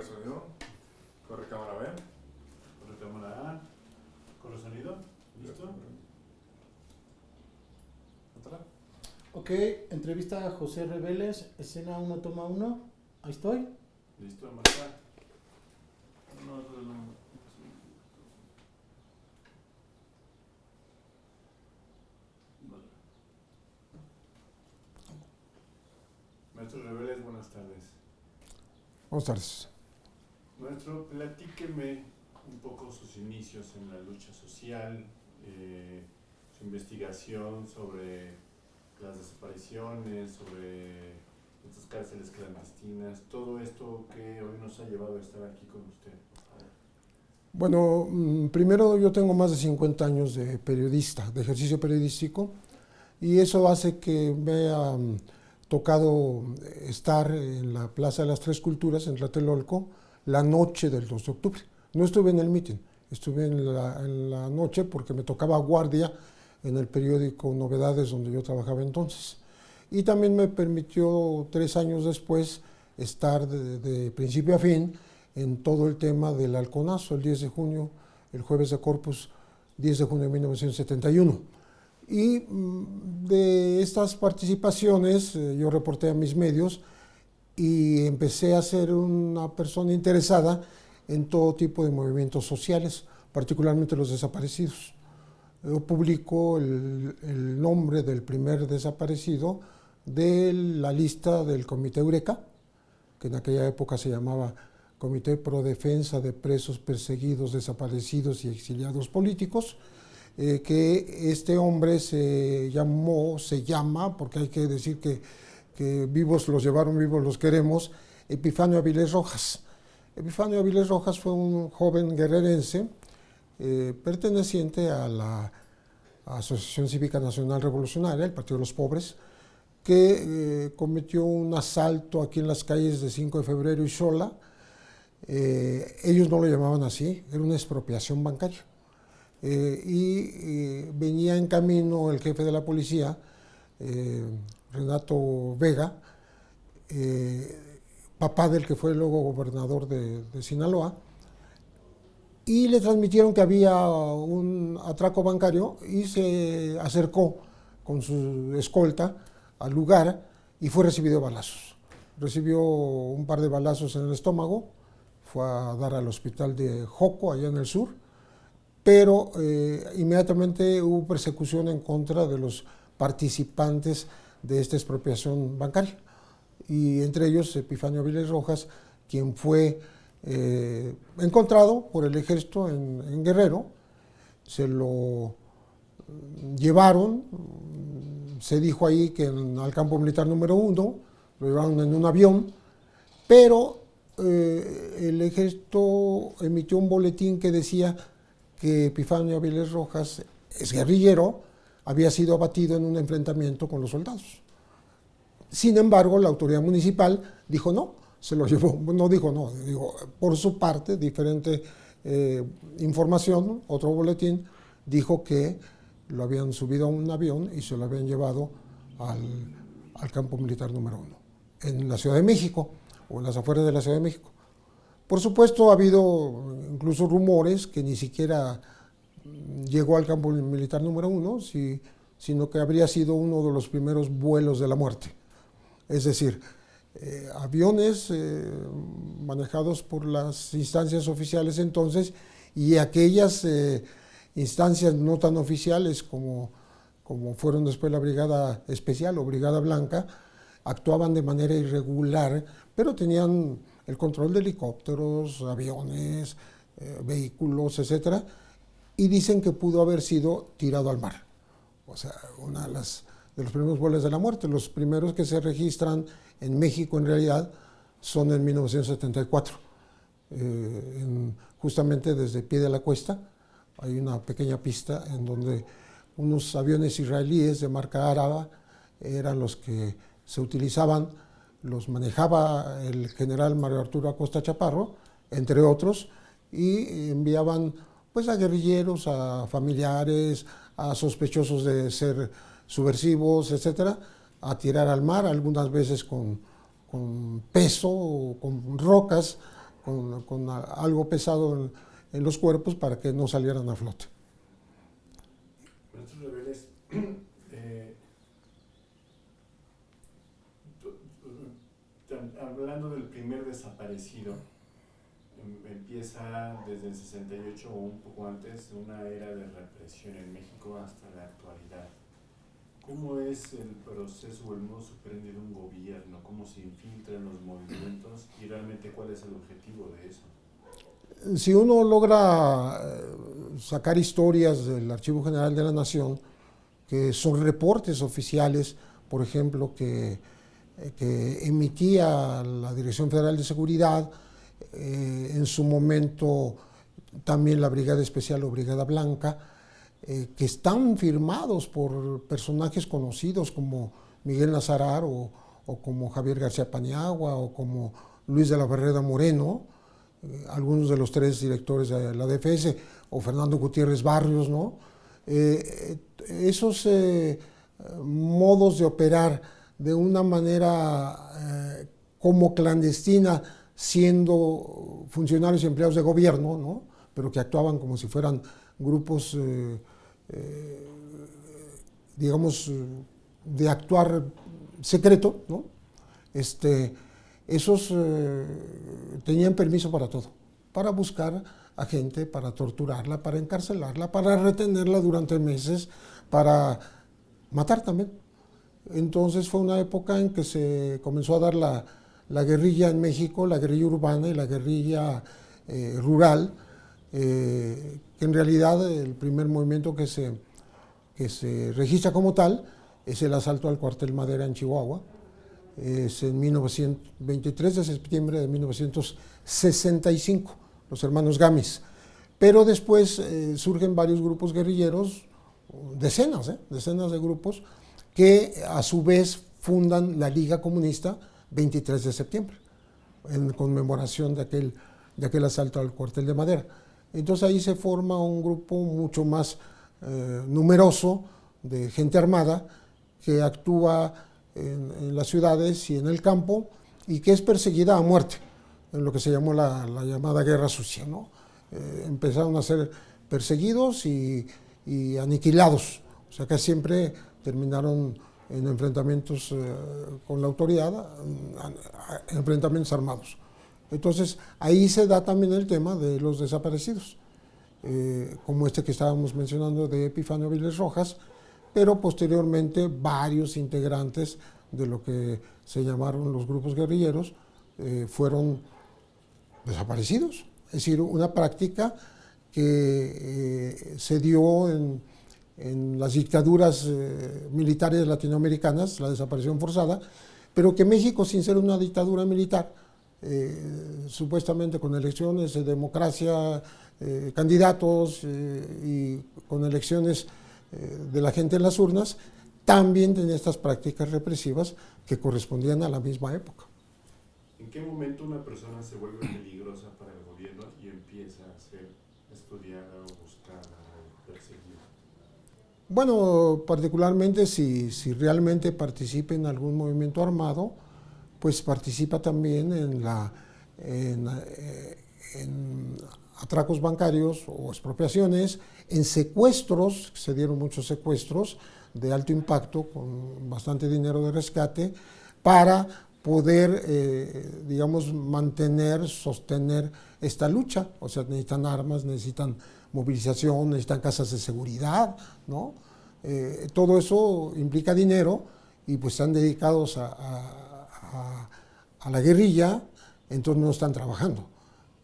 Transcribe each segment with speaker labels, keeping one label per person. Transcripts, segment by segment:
Speaker 1: sonido. Corre cámara B.
Speaker 2: Corre cámara A. Corre sonido. ¿Listo?
Speaker 1: Otra.
Speaker 3: Ok, entrevista a José Reveles, escena 1, toma 1. Ahí estoy.
Speaker 2: ¿Listo? Marca. No. Maestro Reveles, buenas tardes.
Speaker 4: Buenas tardes.
Speaker 2: Maestro, platíqueme un poco sus inicios en la lucha social, su investigación sobre las desapariciones, sobre estas cárceles clandestinas, todo esto que hoy nos ha llevado a estar aquí con usted, por favor.
Speaker 4: Bueno, primero yo tengo más de 50 años de periodista, de ejercicio periodístico, y eso hace que me haya tocado estar en la Plaza de las Tres Culturas, en Tlatelolco, la noche del 2 de octubre. No estuve en el mitin, estuve en la noche porque me tocaba guardia en el periódico Novedades, donde yo trabajaba entonces. Y también me permitió 3 años después estar de principio a fin en todo el tema del halconazo, el 10 de junio, el jueves de Corpus, 10 de junio de 1971. Y de estas participaciones yo reporté a mis medios y empecé a ser una persona interesada en todo tipo de movimientos sociales, particularmente los desaparecidos. Yo publico el nombre del primer desaparecido de la lista del Comité Eureka, que en aquella época se llamaba Comité Pro Defensa de Presos Perseguidos, Desaparecidos y Exiliados Políticos, que este hombre se llama, porque hay que decir que vivos los llevaron, vivos los queremos, Epifanio Avilés Rojas. Epifanio Avilés Rojas fue un joven guerrerense perteneciente a la Asociación Cívica Nacional Revolucionaria, el Partido de los Pobres, que cometió un asalto aquí en las calles de 5 de febrero y Xola. Ellos no lo llamaban así, era una expropiación bancaria. Venía en camino el jefe de la policía, Renato Vega, papá del que fue luego gobernador de Sinaloa, y le transmitieron que había un atraco bancario y se acercó con su escolta al lugar y fue recibido a balazos. Recibió un par de balazos en el estómago, fue a dar al hospital de Joco, allá en el sur, pero inmediatamente hubo persecución en contra de los participantes de esta expropiación bancaria, y entre ellos Epifanio Avilés Rojas, quien fue encontrado por el ejército en Guerrero. Se lo llevaron, se dijo ahí que al campo militar número 1, lo llevaron en un avión, pero el ejército emitió un boletín que decía que Epifanio Avilés Rojas, es guerrillero, había sido abatido en un enfrentamiento con los soldados. Sin embargo, la autoridad municipal dijo no, se lo llevó, no dijo no, digo, por su parte, diferente información, otro boletín, dijo que lo habían subido a un avión y se lo habían llevado al campo militar número 1, en la Ciudad de México, o en las afueras de la Ciudad de México. Por supuesto, ha habido incluso rumores que ni siquiera llegó al campo militar número 1, sino que habría sido uno de los primeros vuelos de la muerte. Es decir, aviones manejados por las instancias oficiales entonces, y aquellas instancias no tan oficiales como fueron después la Brigada Especial o Brigada Blanca, actuaban de manera irregular, pero tenían el control de helicópteros, aviones, vehículos, etc. Y dicen que pudo haber sido tirado al mar. O sea, una de los primeros vuelos de la muerte. Los primeros que se registran en México, en realidad, son en 1974. Justamente desde Pie de la Cuesta hay una pequeña pista en donde unos aviones israelíes de marca árabe eran los que se utilizaban, los manejaba el general Mario Arturo Acosta Chaparro, entre otros, y enviaban pues a guerrilleros, a familiares, a sospechosos de ser subversivos, etcétera, a tirar al mar, algunas veces con peso, o con rocas, con algo pesado en los cuerpos para que no salieran a flote.
Speaker 2: Maestro Reveles, hablando del primer desaparecido, empieza desde el 68 o un poco antes una era de represión en México hasta la actualidad. ¿Cómo es el proceso o el modus operandi de un gobierno? ¿Cómo se infiltran los movimientos? Y realmente, ¿cuál es el objetivo de eso?
Speaker 4: Si uno logra sacar historias del Archivo General de la Nación, que son reportes oficiales, por ejemplo, que emitía la Dirección Federal de Seguridad, en su momento también la Brigada Especial o Brigada Blanca, que están firmados por personajes conocidos como Miguel Nazarar o como Javier García Paniagua o como Luis de la Barrera Moreno, algunos de los 3 directores de la DFS, o Fernando Gutiérrez Barrios, ¿no? Esos modos de operar de una manera como clandestina, siendo funcionarios y empleados de gobierno, ¿no? Pero que actuaban como si fueran grupos, digamos, de actuar secreto, ¿no? Esos tenían permiso para todo, para buscar a gente, para torturarla, para encarcelarla, para retenerla durante meses, para matar también. Entonces fue una época en que se comenzó a dar la guerrilla en México, la guerrilla urbana y la guerrilla rural, que en realidad el primer movimiento que se registra como tal es el asalto al cuartel Madera en Chihuahua. Es en 23 de septiembre de 1965, los hermanos Gamis. Pero después surgen varios grupos guerrilleros, decenas de grupos, que a su vez fundan la Liga Comunista 23 de septiembre, en conmemoración de aquel asalto al cuartel de Madera. Entonces ahí se forma un grupo mucho más numeroso de gente armada que actúa en las ciudades y en el campo y que es perseguida a muerte, en lo que se llamó la llamada Guerra Sucia, ¿no? Empezaron a ser perseguidos y aniquilados, o sea que siempre terminaron en enfrentamientos con la autoridad, enfrentamientos armados. Entonces ahí se da también el tema de los desaparecidos, como este que estábamos mencionando de Epifanio Viles Rojas, pero posteriormente varios integrantes de lo que se llamaron los grupos guerrilleros fueron desaparecidos. Es decir, una práctica que se dio en las dictaduras militares latinoamericanas, la desaparición forzada, pero que México, sin ser una dictadura militar, supuestamente con elecciones, democracia, candidatos y con elecciones de la gente en las urnas, también tenía estas prácticas represivas que correspondían a la misma época.
Speaker 2: ¿En qué momento una persona se vuelve peligrosa para el gobierno y empieza a ser estudiada o buscada o perseguida?
Speaker 4: Bueno, particularmente si realmente participa en algún movimiento armado, pues participa también en atracos bancarios o expropiaciones, en secuestros, se dieron muchos secuestros de alto impacto con bastante dinero de rescate para poder, digamos, sostener esta lucha. O sea, necesitan armas, necesitan movilización, necesitan casas de seguridad, ¿no? Todo eso implica dinero y pues están dedicados a la guerrilla, entonces no están trabajando,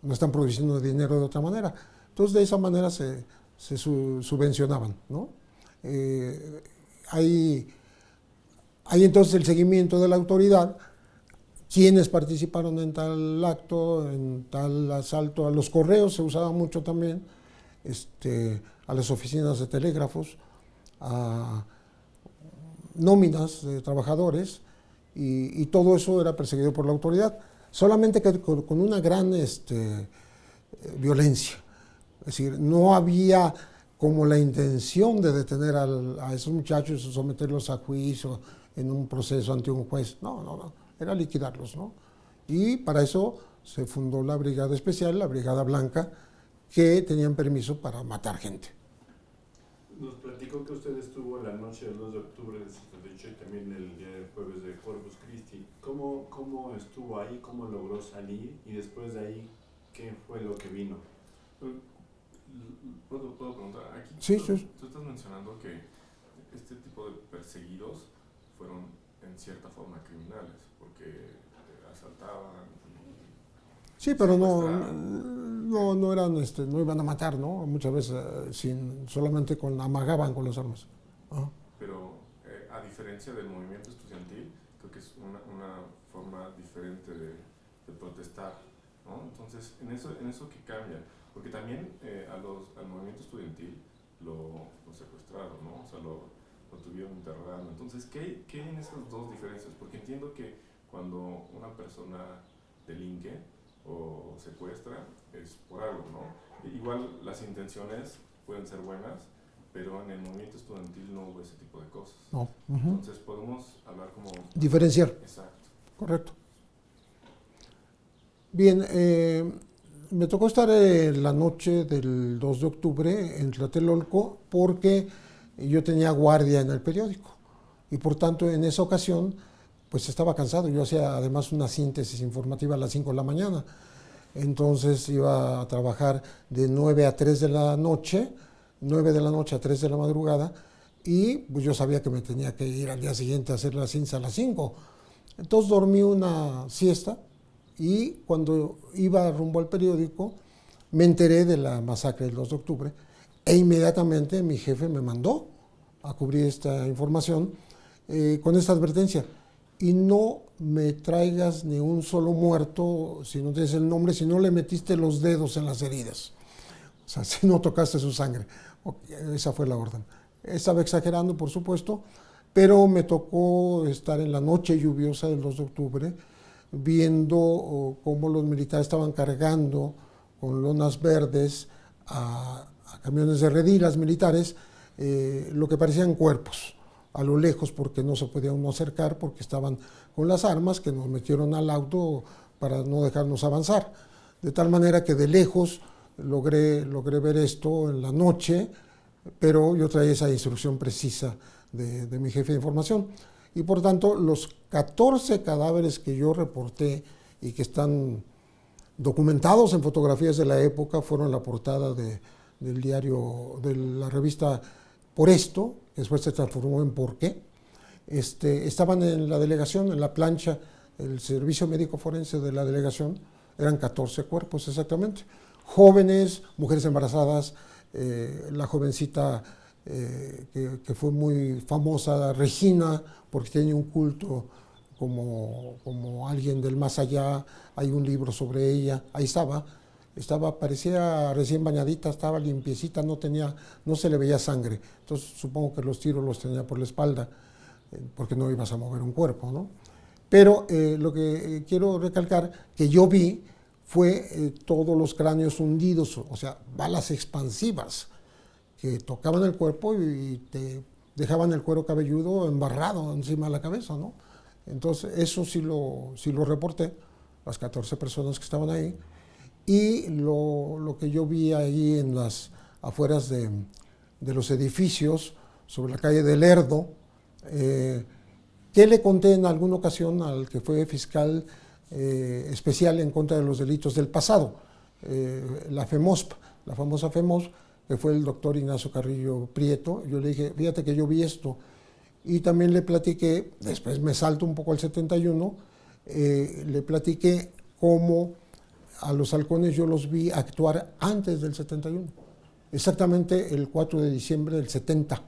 Speaker 4: no están produciendo dinero de otra manera. Entonces de esa manera se subvencionaban, ¿no? Hay entonces el seguimiento de la autoridad, quienes participaron en tal acto, en tal asalto, a los correos se usaba mucho también, a las oficinas de telégrafos, a nóminas de trabajadores, y todo eso era perseguido por la autoridad, solamente que con una gran violencia. Es decir, no había como la intención de detener a esos muchachos o someterlos a juicio en un proceso ante un juez. No, era liquidarlos, ¿no? Y para eso se fundó la Brigada Especial, la Brigada Blanca, que tenían permiso para matar gente.
Speaker 2: Nos platicó que usted estuvo la noche del 2 de octubre del 78 y también el día del jueves de Corpus Christi. ¿Cómo estuvo ahí? ¿Cómo logró salir? Y después de ahí, ¿qué fue lo que vino?
Speaker 1: ¿Puedo preguntar? Aquí
Speaker 4: Sí,
Speaker 1: tú
Speaker 4: sí.
Speaker 1: estás mencionando que este tipo de perseguidos fueron en cierta forma criminales, porque asaltaban.
Speaker 4: Sí, pero
Speaker 1: Secuestraban.
Speaker 4: no eran, no iban a matar, ¿no? Muchas veces solamente amagaban con las armas. Ajá.
Speaker 1: Pero a diferencia del movimiento estudiantil, creo que es una forma diferente de protestar, ¿no? Entonces, en eso que cambia, porque también al movimiento estudiantil lo secuestraron, ¿no? O sea, lo tuvieron interrogando. Entonces, ¿qué hay en esas dos diferencias? Porque entiendo que cuando una persona delinque o secuestra es por algo, ¿no? Igual las intenciones pueden ser buenas, pero en el movimiento estudiantil no hubo ese tipo de cosas.
Speaker 4: No.
Speaker 1: Entonces podemos hablar como...
Speaker 4: Diferenciar.
Speaker 1: Exacto.
Speaker 4: Correcto. Bien, me tocó estar la noche del 2 de octubre en Tlatelolco porque yo tenía guardia en el periódico y por tanto en esa ocasión pues estaba cansado. Yo hacía además una síntesis informativa a las 5 de la mañana. Entonces iba a trabajar de 9 a 3 de la noche, 9 de la noche a 3 de la madrugada, y pues yo sabía que me tenía que ir al día siguiente a hacer la ciencia a las 5. Entonces dormí una siesta y cuando iba rumbo al periódico me enteré de la masacre del 2 de octubre e inmediatamente mi jefe me mandó a cubrir esta información con esta advertencia: y no me traigas ni un solo muerto si no tienes el nombre, si no le metiste los dedos en las heridas, o sea, si no tocaste su sangre. Esa fue la orden. Estaba exagerando, por supuesto, pero me tocó estar en la noche lluviosa del 2 de octubre viendo cómo los militares estaban cargando con lonas verdes a camiones de redilas militares lo que parecían cuerpos a lo lejos, porque no se podía uno acercar porque estaban con las armas, que nos metieron al auto para no dejarnos avanzar. De tal manera que de lejos logré ver esto en la noche, pero yo traía esa instrucción precisa de mi jefe de información. Y por tanto, los 14 cadáveres que yo reporté y que están documentados en fotografías de la época fueron la portada del diario, de la revista Por Esto, que después se transformó en Por Qué. Estaban en la delegación, en la plancha, el servicio médico forense de la delegación, eran 14 cuerpos exactamente. Jóvenes, mujeres embarazadas, la jovencita que fue muy famosa, Regina, porque tenía un culto como alguien del más allá. Hay un libro sobre ella, ahí estaba, parecía recién bañadita, estaba limpiecita, no se le veía sangre. Entonces supongo que los tiros los tenía por la espalda, porque no ibas a mover un cuerpo, ¿no? Pero lo que quiero recalcar que yo vi fue todos los cráneos hundidos, o sea, balas expansivas que tocaban el cuerpo y te dejaban el cuero cabelludo embarrado encima de la cabeza, ¿no? Entonces eso sí lo reporté, las 14 personas que estaban ahí. Y lo que yo vi ahí en las afueras de los edificios, sobre la calle del Lerdo, que le conté en alguna ocasión al que fue fiscal especial en contra de los delitos del pasado, la FEMOSP, la famosa FEMOSP, que fue el doctor Ignacio Carrillo Prieto. Yo le dije, fíjate que yo vi esto, y también le platiqué, después me salto un poco al 71, le platiqué cómo a los halcones yo los vi actuar antes del 71, exactamente el 4 de diciembre del 70,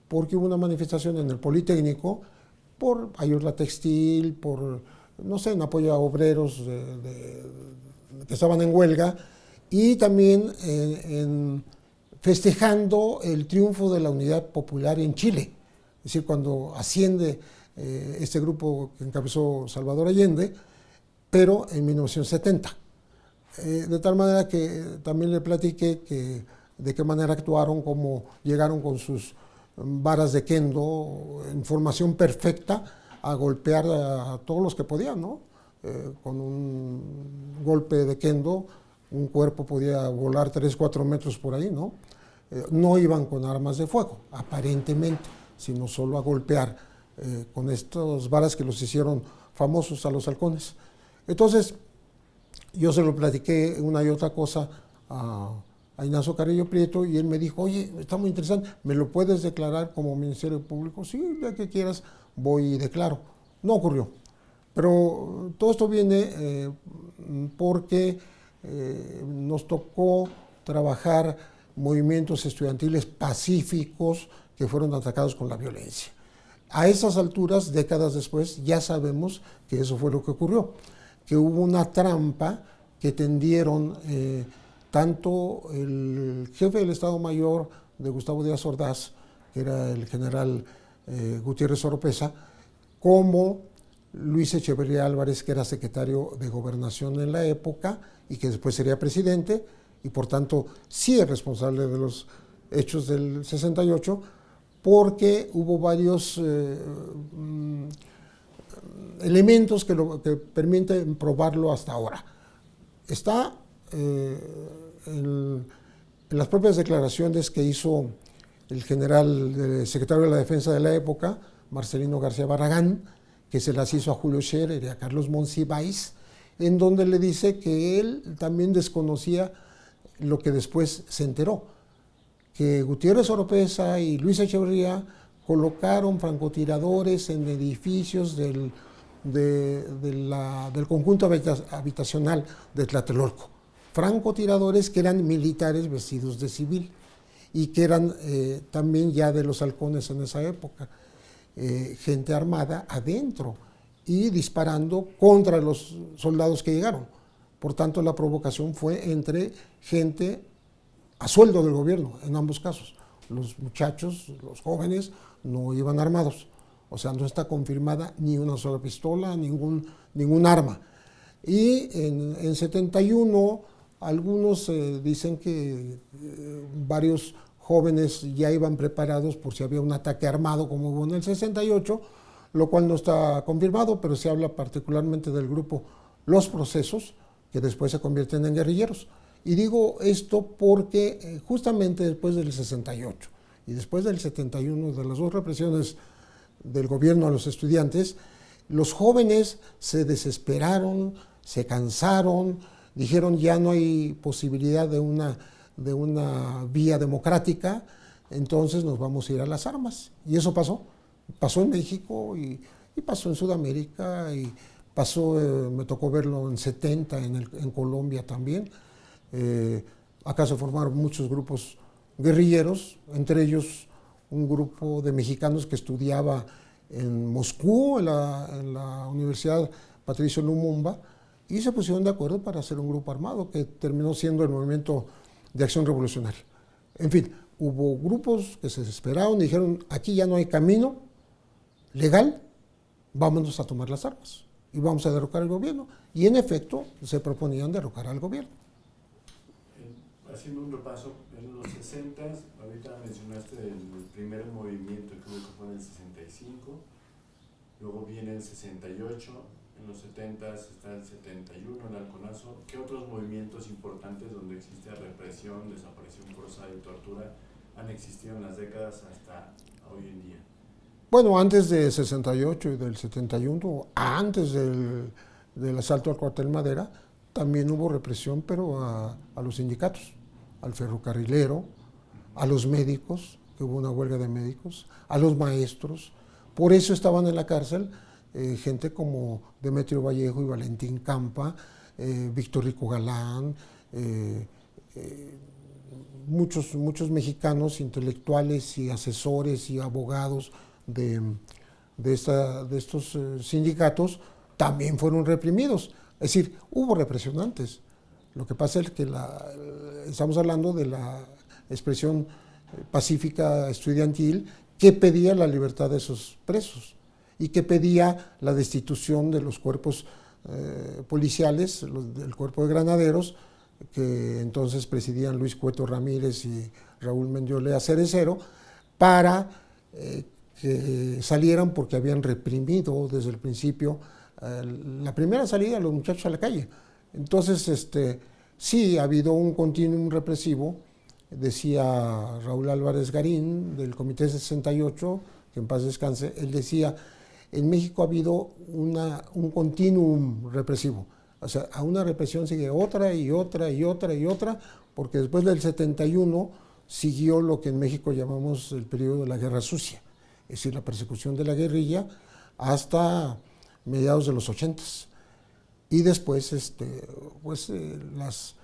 Speaker 4: porque hubo una manifestación en el Politécnico por ayuda textil, por, no sé, en apoyo a obreros que estaban en huelga, y también festejando el triunfo de la Unidad Popular en Chile. Es decir, cuando asciende este grupo que encabezó Salvador Allende, pero en 1970. De tal manera que también le platiqué de qué manera actuaron, cómo llegaron con sus varas de kendo en formación perfecta a golpear a todos los que podían, ¿no? con un golpe de kendo, un cuerpo podía volar 3, 4 metros por ahí, ¿no? No iban con armas de fuego, aparentemente, sino solo a golpear con estas varas que los hicieron famosos a los halcones. Entonces, yo se lo platiqué una y otra cosa a Ignacio Carrillo Prieto y él me dijo, oye, está muy interesante, ¿me lo puedes declarar como Ministerio Público? Sí, ya que quieras, voy y declaro. No ocurrió. Pero todo esto viene porque nos tocó trabajar movimientos estudiantiles pacíficos que fueron atacados con la violencia. A esas alturas, décadas después, ya sabemos que eso fue lo que ocurrió, que hubo una trampa que tendieron tanto el jefe del Estado Mayor de Gustavo Díaz Ordaz, que era el general Gutiérrez Oropesa, como Luis Echeverría Álvarez, que era secretario de Gobernación en la época y que después sería presidente, y por tanto sí es responsable de los hechos del 68, porque hubo varios elementos que permiten probarlo hasta ahora. Está en las propias declaraciones que hizo el general secretario de la Defensa de la época, Marcelino García Barragán, que se las hizo a Julio Scherer y a Carlos Monsiváis, en donde le dice que él también desconocía lo que después se enteró, que Gutiérrez Oropesa y Luis Echeverría colocaron francotiradores en edificios del conjunto habitacional de Tlatelolco, francotiradores que eran militares vestidos de civil y que eran también ya de los halcones en esa época, gente armada adentro y disparando contra los soldados que llegaron. Por tanto, la provocación fue entre gente a sueldo del gobierno, en ambos casos. Los muchachos, los jóvenes, no iban armados. O sea, no está confirmada ni una sola pistola, ningún arma. Y en 71, algunos dicen que varios jóvenes ya iban preparados por si había un ataque armado como hubo en el 68, lo cual no está confirmado, pero se habla particularmente del grupo Los Procesos, que después se convierten en guerrilleros. Y digo esto porque justamente después del 68 y después del 71, de las dos represiones del gobierno a los estudiantes, los jóvenes se desesperaron, se cansaron, dijeron ya no hay posibilidad de una vía democrática, entonces nos vamos a ir a las armas. Y eso pasó en México y pasó en Sudamérica y pasó, me tocó verlo en 70 en Colombia también. Acá se formaron muchos grupos guerrilleros, entre ellos un grupo de mexicanos que estudiaba en Moscú, en la Universidad Patricio Lumumba, y se pusieron de acuerdo para hacer un grupo armado que terminó siendo el Movimiento de Acción Revolucionaria. En fin, hubo grupos que se desesperaron y dijeron, aquí ya no hay camino legal, vámonos a tomar las armas y vamos a derrocar el gobierno. Y en efecto, se proponían derrocar al gobierno.
Speaker 2: Haciendo un repaso, en los 60, ahorita mencionaste el primer movimiento, creo que fue en el 65, luego viene el 68, en los 70 está el 71, el halconazo. ¿Qué otros movimientos importantes donde existe represión, desaparición forzada y tortura han existido en las décadas hasta hoy en día?
Speaker 4: Bueno, antes de 68 y del 71, antes del asalto al cuartel Madera, también hubo represión, pero a los sindicatos, al ferrocarrilero, a los médicos, que hubo una huelga de médicos, a los maestros. Por eso estaban en la cárcel gente como Demetrio Vallejo y Valentín Campa, Víctor Rico Galán, muchos mexicanos intelectuales y asesores y abogados de estos sindicatos también fueron reprimidos. Es decir, hubo represión antes. Lo que pasa es que estamos hablando de la expresión pacífica estudiantil que pedía la libertad de esos presos y que pedía la destitución de los cuerpos policiales, del cuerpo de granaderos, que entonces presidían Luis Cueto Ramírez y Raúl Mendiolea Cerecero, para que salieran porque habían reprimido desde el principio la primera salida de los muchachos a la calle. Entonces, sí ha habido un continuum represivo, decía Raúl Álvarez Garín, del Comité 68, que en paz descanse, él decía, en México ha habido un continuum represivo. O sea, a una represión sigue otra y otra y otra y otra, porque después del 71 siguió lo que en México llamamos el periodo de la Guerra Sucia, es decir, la persecución de la guerrilla hasta mediados de los 80s. Y después las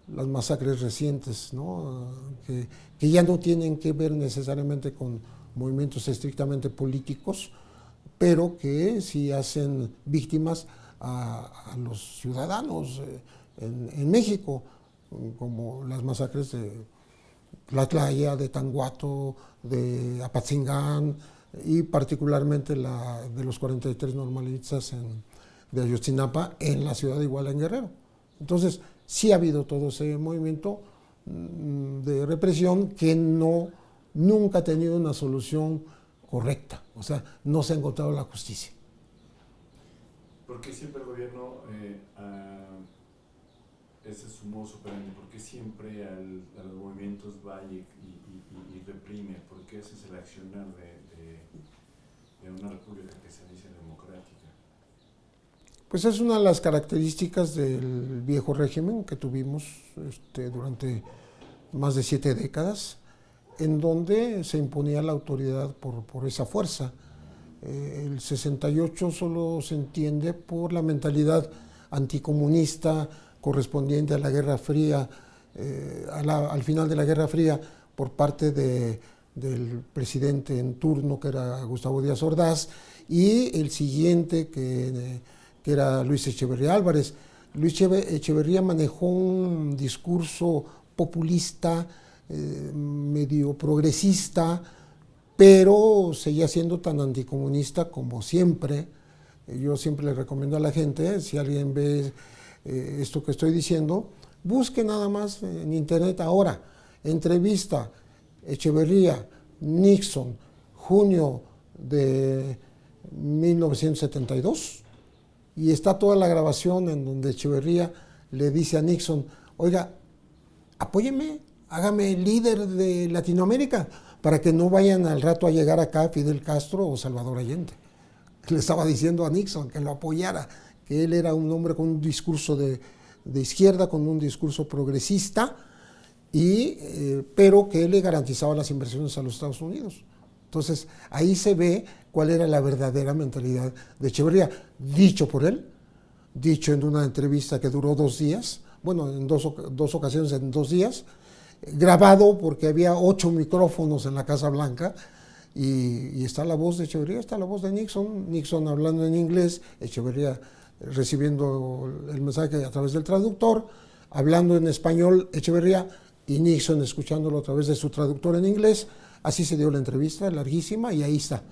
Speaker 4: masacres recientes, ¿no? que ya no tienen que ver necesariamente con movimientos estrictamente políticos, pero que sí hacen víctimas a los ciudadanos en México, como las masacres de Tlatlaya, de Tanguato, de Apatzingán y particularmente la de los 43 normalistas de Ayotzinapa en la ciudad de Iguala, en Guerrero. Entonces, sí ha habido todo ese movimiento de represión que nunca ha tenido una solución correcta, o sea, no se ha encontrado la justicia.
Speaker 2: ¿Por qué siempre el gobierno, ese es su modus operandi, por qué siempre a los movimientos va y reprime? ¿Por qué ese es el accionar de una república que se dice democrática?
Speaker 4: Pues es una de las características del viejo régimen que tuvimos durante más de 7 décadas, en donde se imponía la autoridad por esa fuerza. El 68 solo se entiende por la mentalidad anticomunista correspondiente a la Guerra Fría, al final de la Guerra Fría, por parte del presidente en turno, que era Gustavo Díaz Ordaz, y el siguiente, que era Luis Echeverría Álvarez. Luis Echeverría manejó un discurso populista, medio progresista, pero seguía siendo tan anticomunista como siempre. Yo siempre le recomiendo a la gente, si alguien ve esto que estoy diciendo, busque nada más en internet ahora, entrevista Echeverría, Nixon, junio de 1972, y está toda la grabación en donde Echeverría le dice a Nixon, oiga, apóyeme, hágame líder de Latinoamérica, para que no vayan al rato a llegar acá Fidel Castro o Salvador Allende. Le estaba diciendo a Nixon que lo apoyara, que él era un hombre con un discurso de izquierda, con un discurso progresista, pero que él le garantizaba las inversiones a los Estados Unidos. Entonces, ahí se ve cuál era la verdadera mentalidad de Echeverría, dicho por él, dicho en una entrevista que duró 2 días, bueno, en dos ocasiones en 2 días, grabado porque había 8 micrófonos en la Casa Blanca, y está la voz de Echeverría, está la voz de Nixon hablando en inglés, Echeverría recibiendo el mensaje a través del traductor, hablando en español Echeverría y Nixon escuchándolo a través de su traductor en inglés. Así se dio la entrevista, larguísima, y ahí está,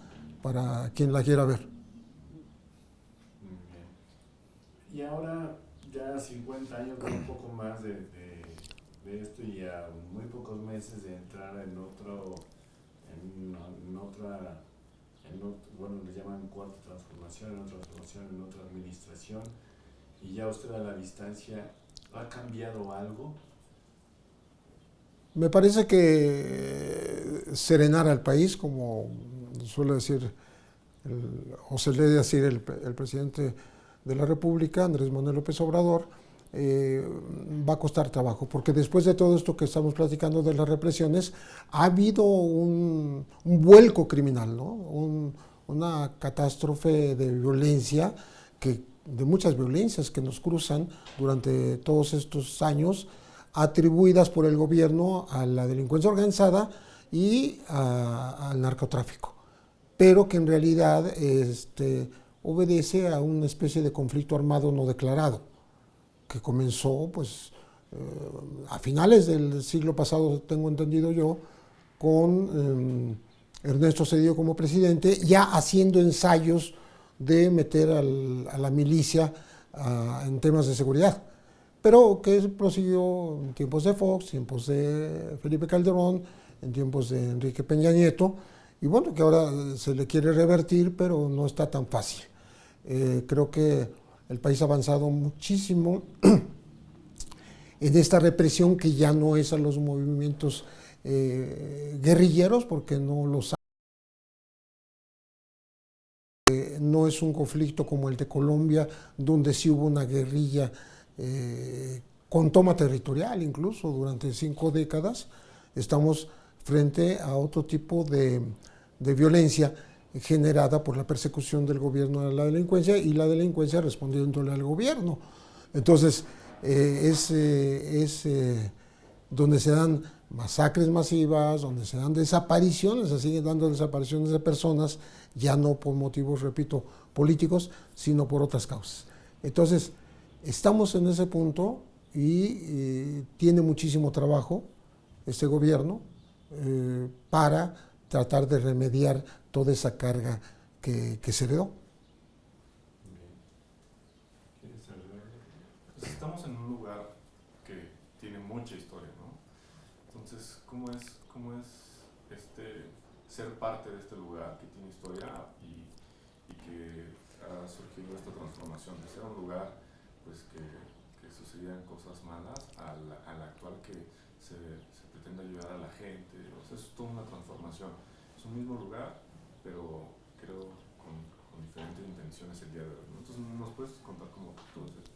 Speaker 4: para quien la quiera ver.
Speaker 2: Y ahora, ya 50 años, un poco más de esto, y a muy pocos meses de entrar bueno, le llaman cuarta transformación, en otra administración, y ya usted a la distancia, ¿ha cambiado algo?
Speaker 4: Me parece que serenar al país, como suele decir, o se le debe decir el presidente de la República, Andrés Manuel López Obrador, va a costar trabajo, porque después de todo esto que estamos platicando de las represiones, ha habido un vuelco criminal, ¿no? Una catástrofe de violencia, de muchas violencias que nos cruzan durante todos estos años, atribuidas por el gobierno a la delincuencia organizada y al narcotráfico, pero que en realidad obedece a una especie de conflicto armado no declarado, que comenzó pues a finales del siglo pasado, tengo entendido yo, con Ernesto Zedillo como presidente, ya haciendo ensayos de meter a la milicia en temas de seguridad, pero que prosiguió en tiempos de Fox, tiempos de Felipe Calderón, en tiempos de Enrique Peña Nieto, y bueno, que ahora se le quiere revertir, pero no está tan fácil. Creo que el país ha avanzado muchísimo en esta represión que ya no es a los movimientos guerrilleros, porque no los no es un conflicto como el de Colombia, donde sí hubo una guerrilla con toma territorial incluso durante 5 décadas. Estamos frente a otro tipo de violencia generada por la persecución del gobierno a la delincuencia y la delincuencia respondiéndole al gobierno. Entonces, donde se dan masacres masivas, donde se dan desapariciones, se siguen dando desapariciones de personas, ya no por motivos, repito, políticos, sino por otras causas. Entonces, estamos en ese punto y tiene muchísimo trabajo este gobierno para tratar de remediar toda esa carga que se heredó.
Speaker 1: Pues estamos en un lugar que tiene mucha historia, ¿no? Entonces, ¿cómo es ser parte de este lugar que tiene historia y que ha surgido esta transformación de ser un lugar pues que sucedían cosas malas al actual que se pretende ayudar a la gente? O sea, es toda una transformación. Es un mismo lugar, pero creo con diferentes intenciones el día de hoy, ¿no? Entonces, ¿nos puedes contar cómo tú ves esto?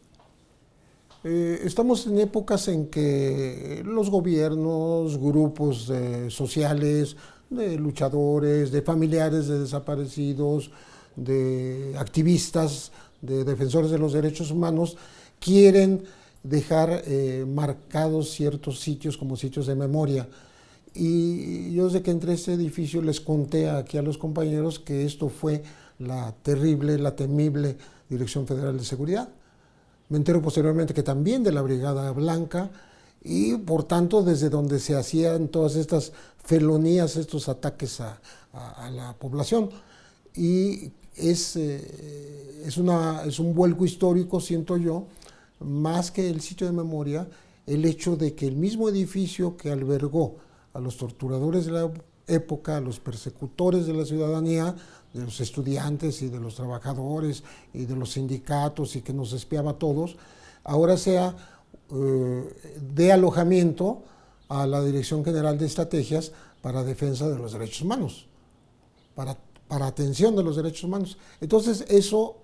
Speaker 4: Estamos en épocas en que los gobiernos, grupos sociales, de luchadores, de familiares de desaparecidos, de activistas, de defensores de los derechos humanos, quieren dejar marcados ciertos sitios como sitios de memoria. Y yo desde que entré a este edificio les conté aquí a los compañeros que esto fue la terrible, la temible Dirección Federal de Seguridad. Me entero posteriormente que también de la Brigada Blanca, y por tanto desde donde se hacían todas estas felonías, estos ataques a la población. Y es un vuelco histórico, siento yo, más que el sitio de memoria, el hecho de que el mismo edificio que albergó a los torturadores de la época, a los persecutores de la ciudadanía, de los estudiantes y de los trabajadores y de los sindicatos y que nos espiaba a todos, ahora sea de alojamiento a la Dirección General de Estrategias para Defensa de los Derechos Humanos, para atención de los derechos humanos. Entonces eso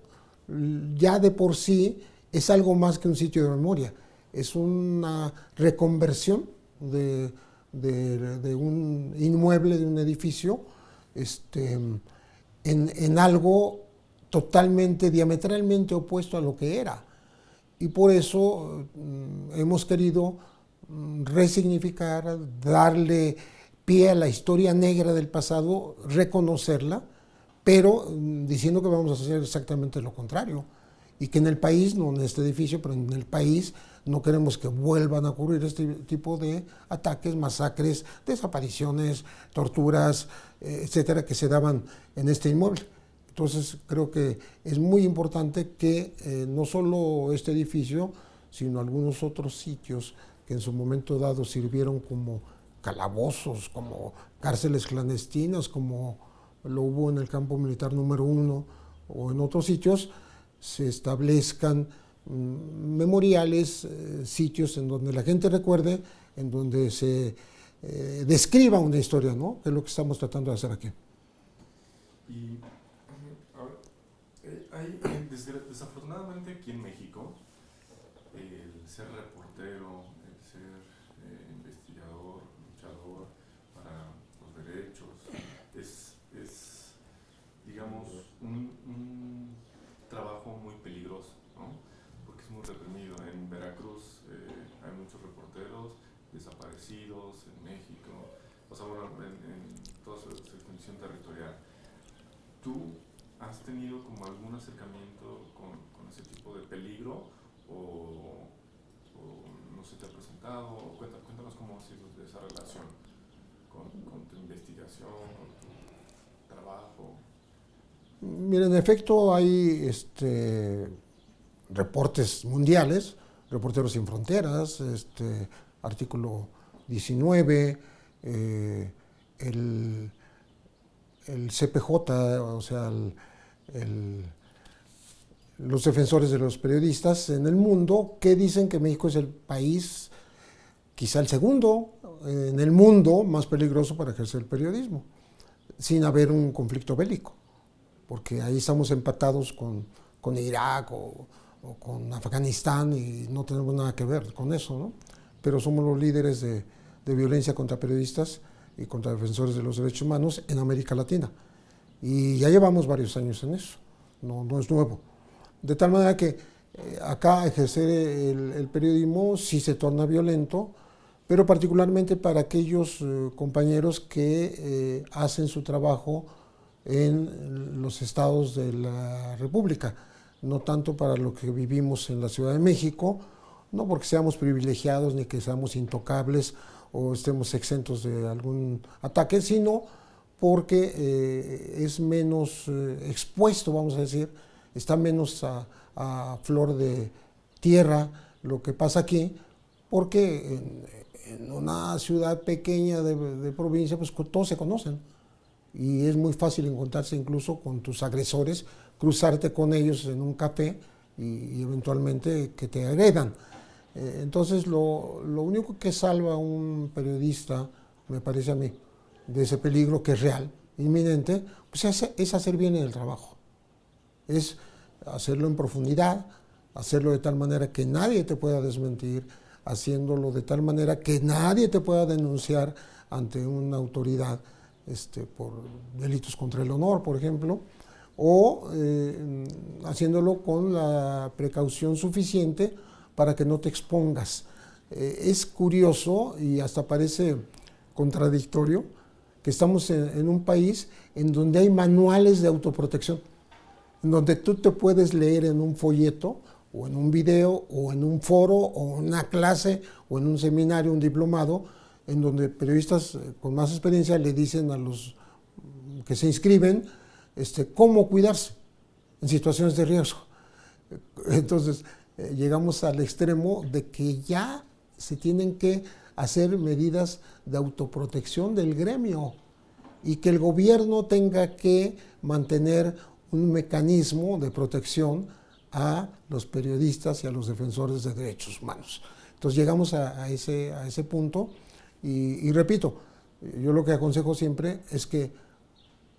Speaker 4: ya de por sí es algo más que un sitio de memoria, es una reconversión de un inmueble, de un edificio, en algo totalmente, diametralmente opuesto a lo que era. Y por eso hemos querido resignificar, darle pie a la historia negra del pasado, reconocerla, pero diciendo que vamos a hacer exactamente lo contrario. Y que en el país, no en este edificio, pero en el país, no queremos que vuelvan a ocurrir este tipo de ataques, masacres, desapariciones, torturas, etcétera, que se daban en este inmueble. Entonces, creo que es muy importante que no solo este edificio, sino algunos otros sitios que en su momento dado sirvieron como calabozos, como cárceles clandestinas, como lo hubo en el campo militar número 1 o en otros sitios, se establezcan memoriales, sitios en donde la gente recuerde, en donde se describa una historia, ¿no? Que es lo que estamos tratando de hacer aquí.
Speaker 1: Y desafortunadamente aquí en México, el ser reportero, el ser investigador, luchador para los derechos, es digamos, un trabajo muy peligroso, ¿no? Porque es muy reprimido. En Veracruz hay muchos reporteros desaparecidos, en México, o sea, bueno, en toda su extensión territorial. ¿Tú has tenido como algún acercamiento con ese tipo de peligro o no se te ha presentado? Cuéntanos cómo ha sido esa relación con tu investigación, con tu trabajo.
Speaker 4: Mira, en efecto hay reportes mundiales, Reporteros Sin Fronteras, artículo 19, el CPJ, o sea, los defensores de los periodistas en el mundo, que dicen que México es el país, quizá el segundo en el mundo más peligroso para ejercer el periodismo, sin haber un conflicto bélico, porque ahí estamos empatados con Irak o con Afganistán y no tenemos nada que ver con eso, ¿no? Pero somos los líderes de violencia contra periodistas y contra defensores de los derechos humanos en América Latina. Y ya llevamos varios años en eso, no es nuevo. De tal manera que acá ejercer el periodismo sí se torna violento, pero particularmente para aquellos compañeros que hacen su trabajo en los estados de la República, no tanto para lo que vivimos en la Ciudad de México, no porque seamos privilegiados ni que seamos intocables o estemos exentos de algún ataque, sino porque es menos expuesto, vamos a decir, está menos a flor de tierra lo que pasa aquí, porque en una ciudad pequeña de provincia, pues todos se conocen y es muy fácil encontrarse incluso con tus agresores, cruzarte con ellos en un café y eventualmente que te agredan. Entonces lo único que salva a un periodista, me parece a mí, de ese peligro que es real, inminente, pues es hacer bien el trabajo, es hacerlo en profundidad, hacerlo de tal manera que nadie te pueda desmentir, haciéndolo de tal manera que nadie te pueda denunciar ante una autoridad por delitos contra el honor, por ejemplo, o haciéndolo con la precaución suficiente para que no te expongas. Es curioso y hasta parece contradictorio que estamos en un país en donde hay manuales de autoprotección, en donde tú te puedes leer en un folleto o en un video o en un foro o en una clase o en un seminario, un diplomado, en donde periodistas con más experiencia le dicen a los que se inscriben cómo cuidarse en situaciones de riesgo. Entonces, llegamos al extremo de que ya se tienen que hacer medidas de autoprotección del gremio y que el gobierno tenga que mantener un mecanismo de protección a los periodistas y a los defensores de derechos humanos. Entonces llegamos a ese punto y repito, yo lo que aconsejo siempre es que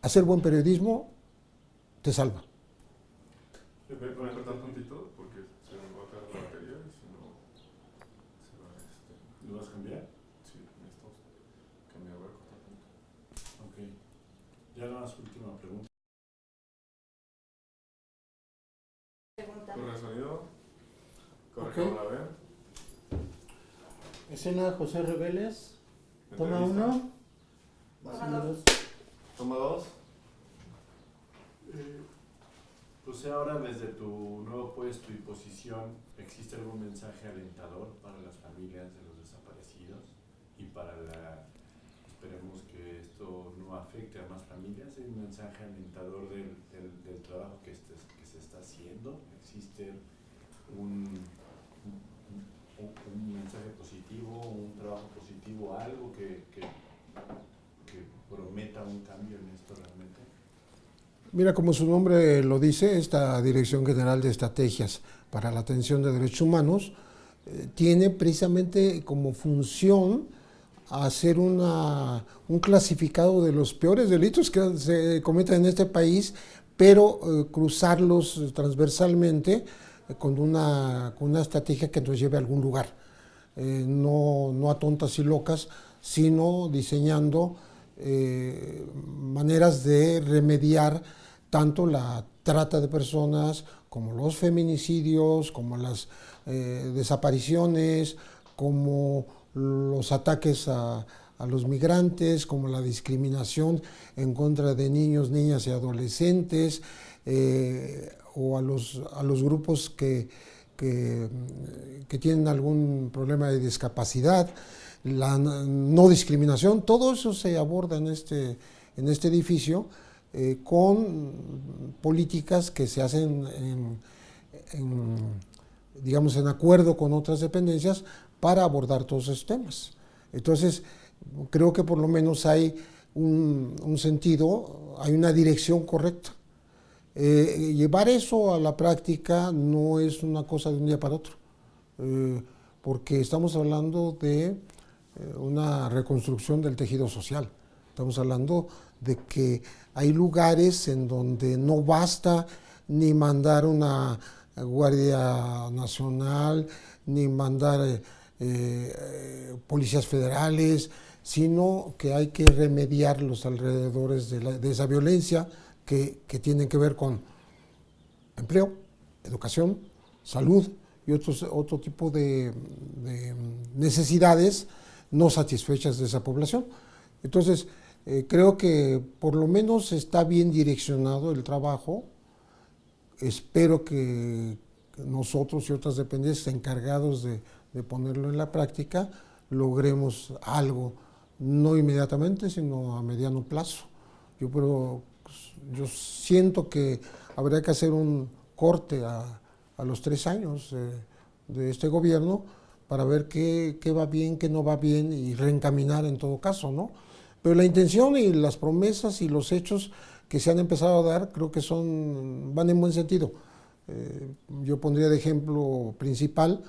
Speaker 4: hacer buen periodismo te salva.
Speaker 1: ¿Me puede cortar un puntito? Porque se me va a acabar la batería y si no se va
Speaker 2: ¿Lo vas a cambiar?
Speaker 1: Sí, necesitamos cambiar, voy a cortar un punto.
Speaker 2: Ok. Ya la más última pregunta.
Speaker 1: Corre el sonido. Corre
Speaker 3: Ok.
Speaker 1: cámara, a ver.
Speaker 3: Escena José Reveles. Toma
Speaker 1: Entrevista.
Speaker 3: 1. Escena 2.
Speaker 1: Toma 2.
Speaker 2: Pues ahora desde tu nuevo puesto y posición, ¿existe algún mensaje alentador para las familias de los desaparecidos y para esperemos que esto no afecte a más familias? ¿Hay un mensaje alentador del trabajo que se está haciendo? ¿Existe un mensaje positivo, un trabajo positivo, algo que prometa un cambio en esto realmente?
Speaker 4: Mira, como su nombre lo dice, esta Dirección General de Estrategias para la Atención de Derechos Humanos tiene precisamente como función hacer un clasificado de los peores delitos que se cometen en este país, pero cruzarlos transversalmente con una estrategia que nos lleve a algún lugar, no a tontas y locas, sino diseñando maneras de remediar tanto la trata de personas como los feminicidios, como las desapariciones, como los ataques a los migrantes, como la discriminación en contra de niños, niñas y adolescentes, o a los grupos que tienen algún problema de discapacidad, la no discriminación. Todo eso se aborda en este edificio con políticas que se hacen digamos, en acuerdo con otras dependencias para abordar todos esos temas. Entonces, creo que por lo menos hay un sentido, hay una dirección correcta. Llevar eso a la práctica no es una cosa de un día para otro, porque estamos hablando de una reconstrucción del tejido social. Estamos hablando de que hay lugares en donde no basta ni mandar una Guardia Nacional, ni mandar policías federales, sino que hay que remediar los alrededores de esa violencia que tienen que ver con empleo, educación, salud y otro tipo de necesidades no satisfechas de esa población. Entonces, creo que por lo menos está bien direccionado el trabajo. Espero que nosotros y otras dependencias encargados de ponerlo en la práctica logremos algo, no inmediatamente, sino a mediano plazo. Yo siento que habría que hacer un corte a los 3 años de este gobierno para ver qué va bien, qué no va bien y reencaminar en todo caso, ¿no? Pero la intención y las promesas y los hechos que se han empezado a dar creo que van en buen sentido. Yo pondría de ejemplo principal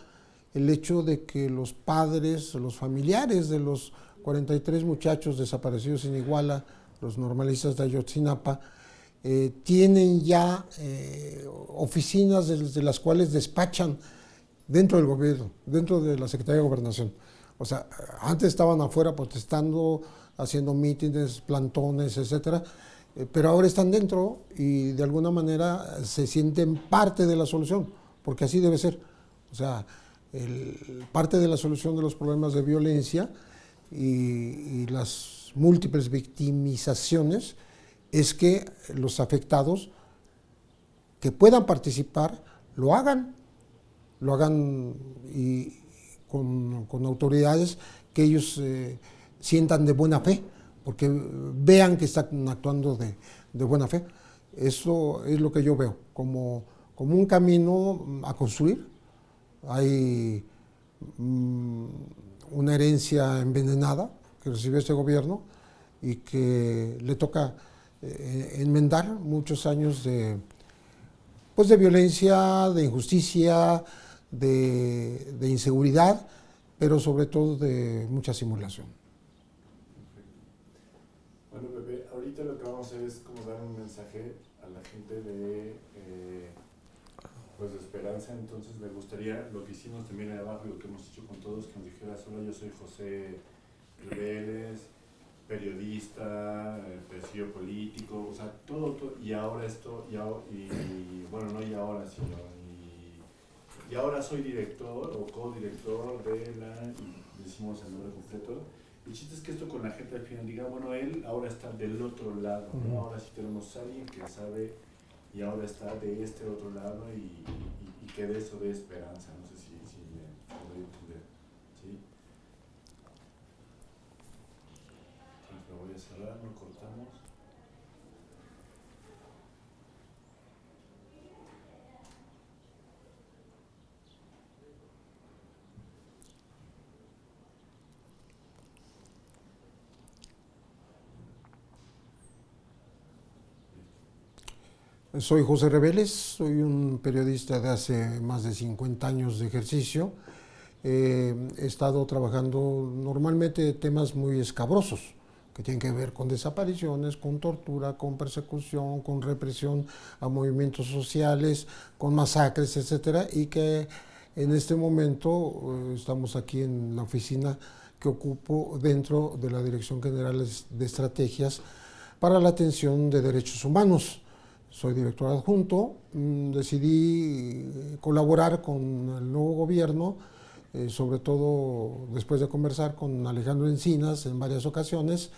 Speaker 4: el hecho de que los padres, los familiares de los 43 muchachos desaparecidos en Iguala, los normalistas de Ayotzinapa, tienen ya oficinas desde las cuales despachan dentro del gobierno, dentro de la Secretaría de Gobernación. O sea, antes estaban afuera protestando, haciendo mítines, plantones, etcétera, pero ahora están dentro y de alguna manera se sienten parte de la solución, porque así debe ser. O sea, parte de la solución de los problemas de violencia y las múltiples victimizaciones es que los afectados que puedan participar lo hagan y con autoridades que ellos sientan de buena fe, porque vean que están actuando de buena fe. Eso es lo que yo veo como un camino a construir. Hay una herencia envenenada que recibió este gobierno y que le toca enmendar muchos años de violencia, de injusticia, de inseguridad, pero sobre todo de mucha simulación.
Speaker 2: Bueno, Pepe, ahorita lo que vamos a hacer es como dar un mensaje a la gente de esperanza. Entonces me gustaría, lo que hicimos también ahí abajo y lo que hemos hecho con todos, que nos dijeras: hola, yo soy José Reveles, periodista, presidio político, o sea, todo, y ahora esto, bueno, no y ahora, sino y ahora soy director o co-director de decimos el nombre completo. El chiste es que esto con la gente al final diga, bueno, él ahora está del otro lado, ¿no? Ahora sí tenemos a alguien que sabe y ahora está de este otro lado y que de eso dé esperanza. No sé si me podría entender, ¿sí? Entonces lo voy a cerrar, no cortamos.
Speaker 4: Soy José Reveles, soy un periodista de hace más de 50 años de ejercicio. He estado trabajando normalmente temas muy escabrosos, que tienen que ver con desapariciones, con tortura, con persecución, con represión a movimientos sociales, con masacres, etcétera, y que en este momento estamos aquí en la oficina que ocupo dentro de la Dirección General de Estrategias para la Atención de Derechos Humanos. Soy director adjunto, decidí colaborar con el nuevo gobierno, sobre todo después de conversar con Alejandro Encinas en varias ocasiones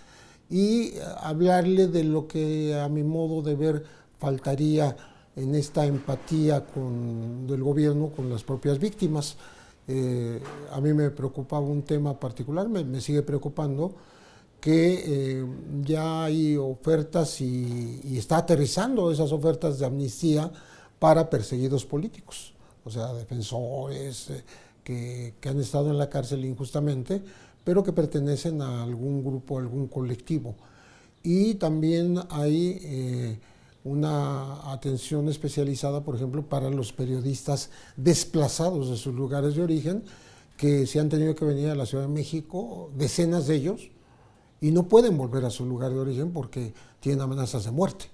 Speaker 4: y hablarle de lo que a mi modo de ver faltaría en esta empatía del gobierno con las propias víctimas. A mí me preocupaba un tema particular, me sigue preocupando, que ya hay ofertas y está aterrizando esas ofertas de amnistía para perseguidos políticos, o sea, defensores que han estado en la cárcel injustamente, pero que pertenecen a algún grupo, a algún colectivo. Y también hay una atención especializada, por ejemplo, para los periodistas desplazados de sus lugares de origen, que se han tenido que venir a la Ciudad de México, decenas de ellos, y no pueden volver a su lugar de origen porque tienen amenazas de muerte.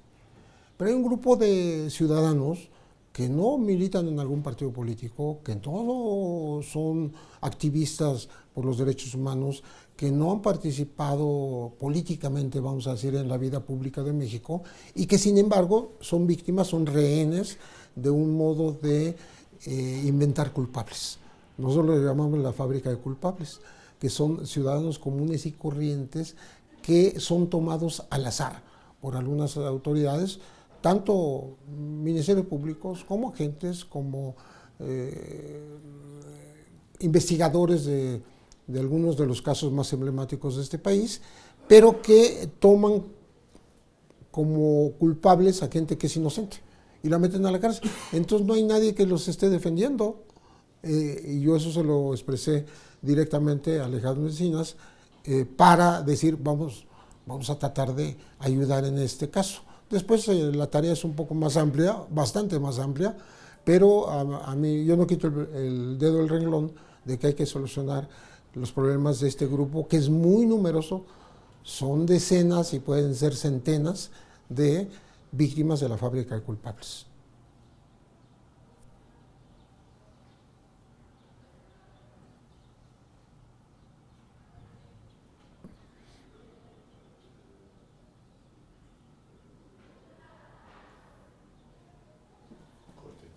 Speaker 4: Pero hay un grupo de ciudadanos que no militan en algún partido político, que no son activistas por los derechos humanos, que no han participado políticamente, vamos a decir, en la vida pública de México, y que sin embargo son víctimas, son rehenes de un modo de inventar culpables. Nosotros lo llamamos la fábrica de culpables, que son ciudadanos comunes y corrientes que son tomados al azar por algunas autoridades, tanto ministerios públicos como agentes, como investigadores de algunos de los casos más emblemáticos de este país, pero que toman como culpables a gente que es inocente y la meten a la cárcel. Entonces no hay nadie que los esté defendiendo. Y yo eso se lo expresé directamente a Alejandro Encinas para decir, vamos a tratar de ayudar en este caso. Después la tarea es un poco más amplia, bastante más amplia, pero a mí yo no quito el dedo del renglón de que hay que solucionar los problemas de este grupo, que es muy numeroso, son decenas y pueden ser centenas de víctimas de la fábrica de culpables.